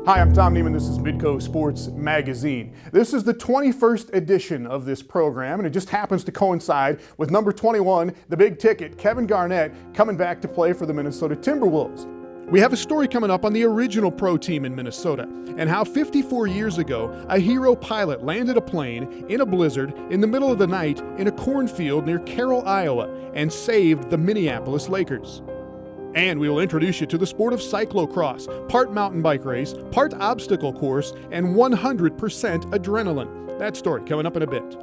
Hi, I'm Tom Neiman. This is Midco Sports Magazine. This is the 21st edition of this program, and it just happens to coincide with number 21, the big ticket, Kevin Garnett, coming back to play for the Minnesota Timberwolves. We have a story coming up on the original pro team in Minnesota and how 54 years ago, a hero pilot landed a plane in a blizzard in the middle of the night in a cornfield near Carroll, Iowa, and saved the Minneapolis Lakers. And we will introduce you to the sport of cyclocross, part mountain bike race, part obstacle course, and 100% adrenaline. That story coming up in a bit.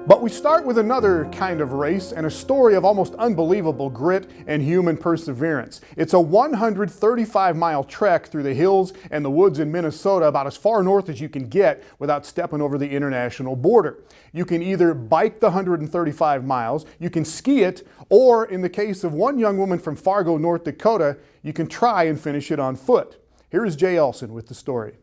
But we start with another kind of race and a story of almost unbelievable grit and human perseverance. It's a 135-mile trek through the hills and the woods in Minnesota, about as far north as you can get without stepping over the international border. You can either bike the 135 miles, you can ski it, or in the case of one young woman from Fargo, North Dakota, you can try and finish it on foot. Here is Jay Elson with the story.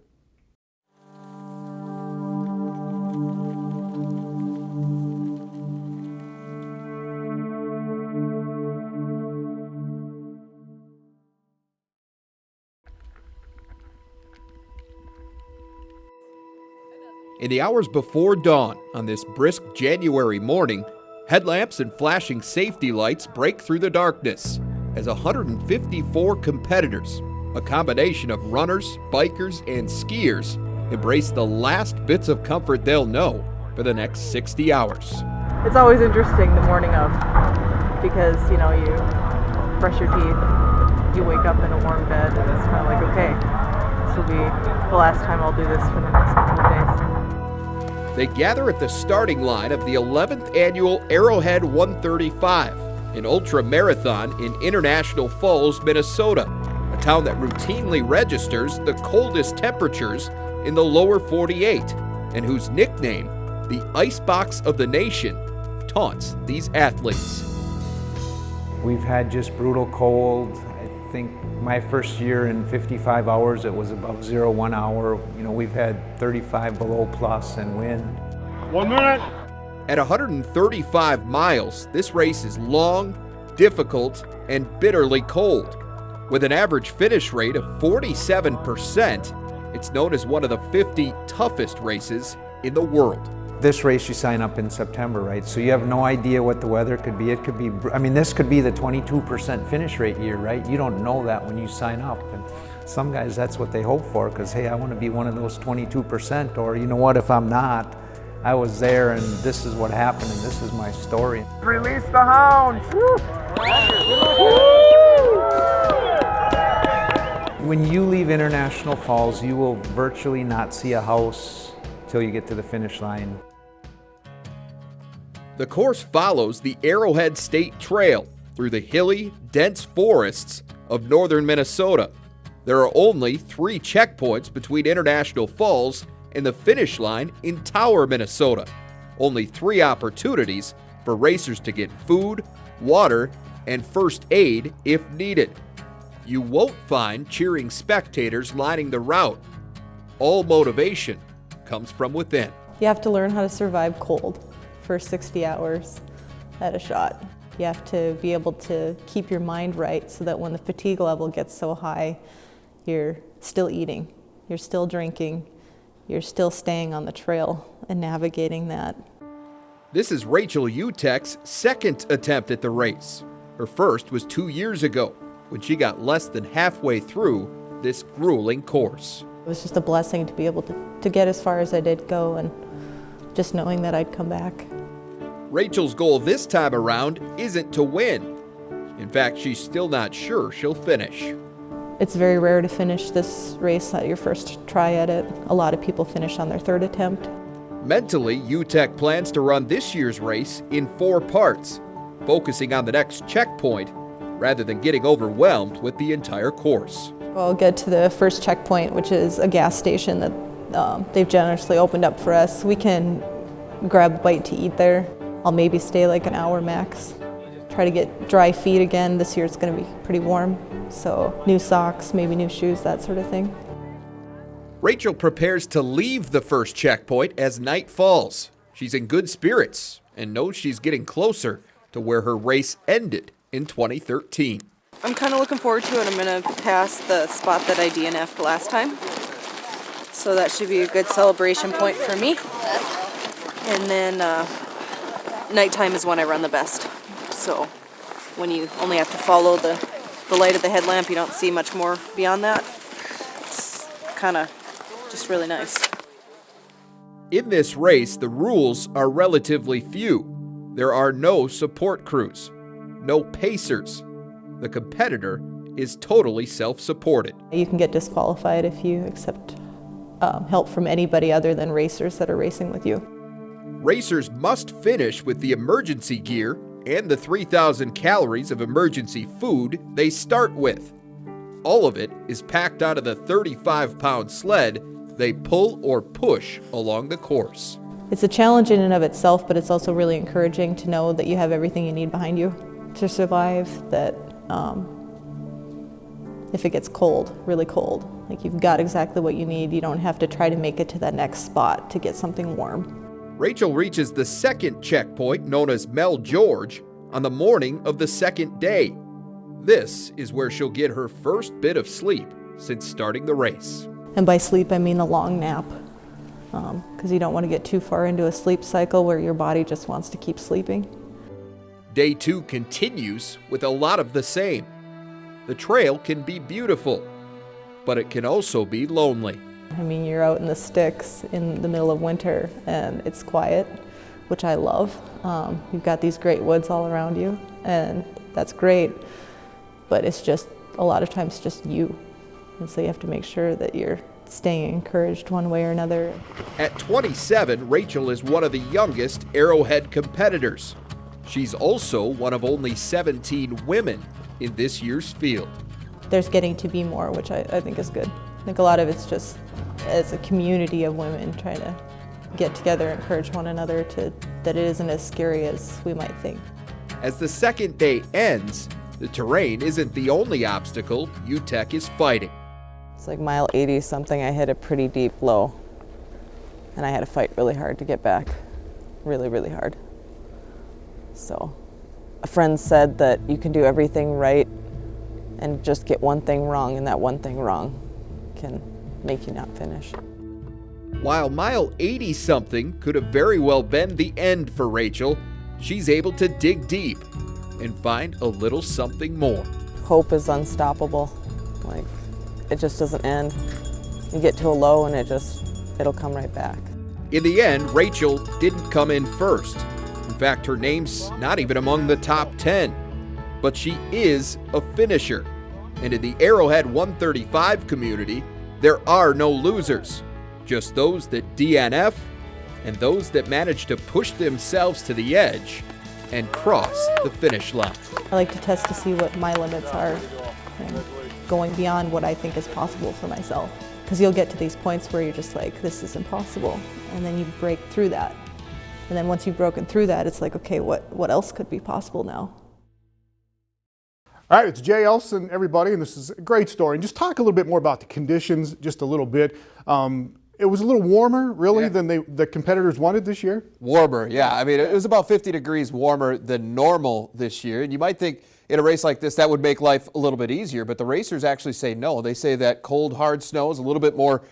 In the hours before dawn on this brisk January morning, headlamps and flashing safety lights break through the darkness as 154 competitors, a combination of runners, bikers, and skiers, embrace the last bits of comfort they'll know for the next 60 hours. It's always interesting the morning of, because, you brush your teeth, you wake up in a warm bed, and it's kind of like, okay, this will be the last time I'll do this for the next couple of days. They gather at the starting line of the 11th annual Arrowhead 135, an ultra marathon in International Falls, Minnesota, a town that routinely registers the coldest temperatures in the lower 48, and whose nickname, the Icebox of the Nation, taunts these athletes. We've had just brutal cold. I think my first year in 55 hours, it was above 0 1 hour. We've had 35 below plus and wind. 1 minute. At 135 miles, this race is long, difficult, and bitterly cold. With an average finish rate of 47%, it's known as one of the 50 toughest races in the world. This race you sign up in September, right? So you have no idea what the weather could be. It could be, this could be the 22% finish rate year, right? You don't know that when you sign up. And some guys, that's what they hope for, because, hey, I want to be one of those 22%, or you know what, if I'm not, I was there and this is what happened and this is my story. Release the hounds! When you leave International Falls, you will virtually not see a house till you get to the finish line. The course follows the Arrowhead State Trail through the hilly, dense forests of northern Minnesota. There are only 3 checkpoints between International Falls and the finish line in Tower, Minnesota. Only 3 opportunities for racers to get food, water, and first aid if needed. You won't find cheering spectators lining the route. All motivation comes from within. You have to learn how to survive cold for 60 hours at a shot. You have to be able to keep your mind right so that when the fatigue level gets so high, you're still eating, you're still drinking, you're still staying on the trail and navigating that. This is Rachel Utek's second attempt at the race. Her first was 2 years ago, when she got less than halfway through this grueling course. It was just a blessing to be able to get as far as I did go, and just knowing that I'd come back. Rachel's goal this time around isn't to win. In fact, she's still not sure she'll finish. It's very rare to finish this race at your first try at it. A lot of people finish on their 3rd attempt. Mentally, Utek plans to run this year's race in 4 parts, focusing on the next checkpoint rather than getting overwhelmed with the entire course. I'll get to the first checkpoint, which is a gas station that they've generously opened up for us. We can grab a bite to eat there. I'll maybe stay like an hour max. Try to get dry feet again. This year it's going to be pretty warm, so new socks, maybe new shoes, that sort of thing. Rachel prepares to leave the first checkpoint as night falls. She's in good spirits and knows she's getting closer to where her race ended in 2013. I'm kind of looking forward to it. I'm going to pass the spot that I DNF'd last time. So that should be a good celebration point for me. And then nighttime is when I run the best. So when you only have to follow the light of the headlamp, you don't see much more beyond that. It's kind of just really nice. In this race, the rules are relatively few. There are no support crews, no pacers. The competitor is totally self-supported. You can get disqualified if you accept help from anybody other than racers that are racing with you. Racers must finish with the emergency gear and the 3,000 calories of emergency food they start with. All of it is packed onto the 35-pound sled they pull or push along the course. It's a challenge in and of itself, but it's also really encouraging to know that you have everything you need behind you to survive, that if it gets cold, really cold, like you've got exactly what you need. You don't have to try to make it to that next spot to get something warm. Rachel reaches the second checkpoint, known as Mel George, on the morning of the second day. This is where she'll get her first bit of sleep since starting the race. And by sleep, I mean a long nap, because you don't want to get too far into a sleep cycle where your body just wants to keep sleeping. Day 2 continues with a lot of the same. The trail can be beautiful, but it can also be lonely. I mean, you're out in the sticks in the middle of winter and it's quiet, which I love. You've got these great woods all around you, and that's great, but it's just a lot of times just you. And so you have to make sure that you're staying encouraged one way or another. At 27, Rachel is one of the youngest Arrowhead competitors. She's also one of only 17 women in this year's field. There's getting to be more, which I think is good. I think a lot of it's just as a community of women trying to get together, encourage one another that it isn't as scary as we might think. As the second day ends, the terrain isn't the only obstacle UTEC is fighting. It's like mile 80 something, I hit a pretty deep low, and I had to fight really hard to get back, really, really hard. So a friend said that you can do everything right and just get one thing wrong, and that one thing wrong can make you not finish. While mile 80 something could have very well been the end for Rachel, she's able to dig deep and find a little something more. Hope is unstoppable. Like, it just doesn't end. You get to a low and it'll come right back. In the end, Rachel didn't come in first. In fact, her name's not even among the top 10. But she is a finisher. And in the Arrowhead 135 community, there are no losers. Just those that DNF and those that manage to push themselves to the edge and cross the finish line. I like to test to see what my limits are and going beyond what I think is possible for myself. Because you'll get to these points where you're just like, this is impossible. And then you break through that. And then once you've broken through that, it's like, okay, what else could be possible now? All right, it's Jay Elson, everybody, and this is a great story. And just talk a little bit more about the conditions, just a little bit. It was a little warmer, really, than the competitors wanted this year? Warmer, yeah. I mean, it was about 50 degrees warmer than normal this year. And you might think in a race like this, that would make life a little bit easier, but the racers actually say no. They say that cold, hard snow is a little bit more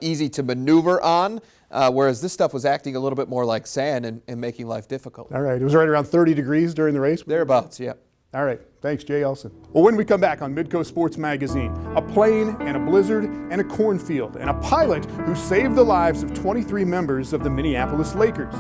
easy to maneuver on, whereas this stuff was acting a little bit more like sand and making life difficult. All right, it was right around 30 degrees during the race? Thereabouts, yeah. All right, thanks, Jay Elson. Well, when we come back on Midco Sports Magazine, a plane and a blizzard and a cornfield and a pilot who saved the lives of 23 members of the Minneapolis Lakers.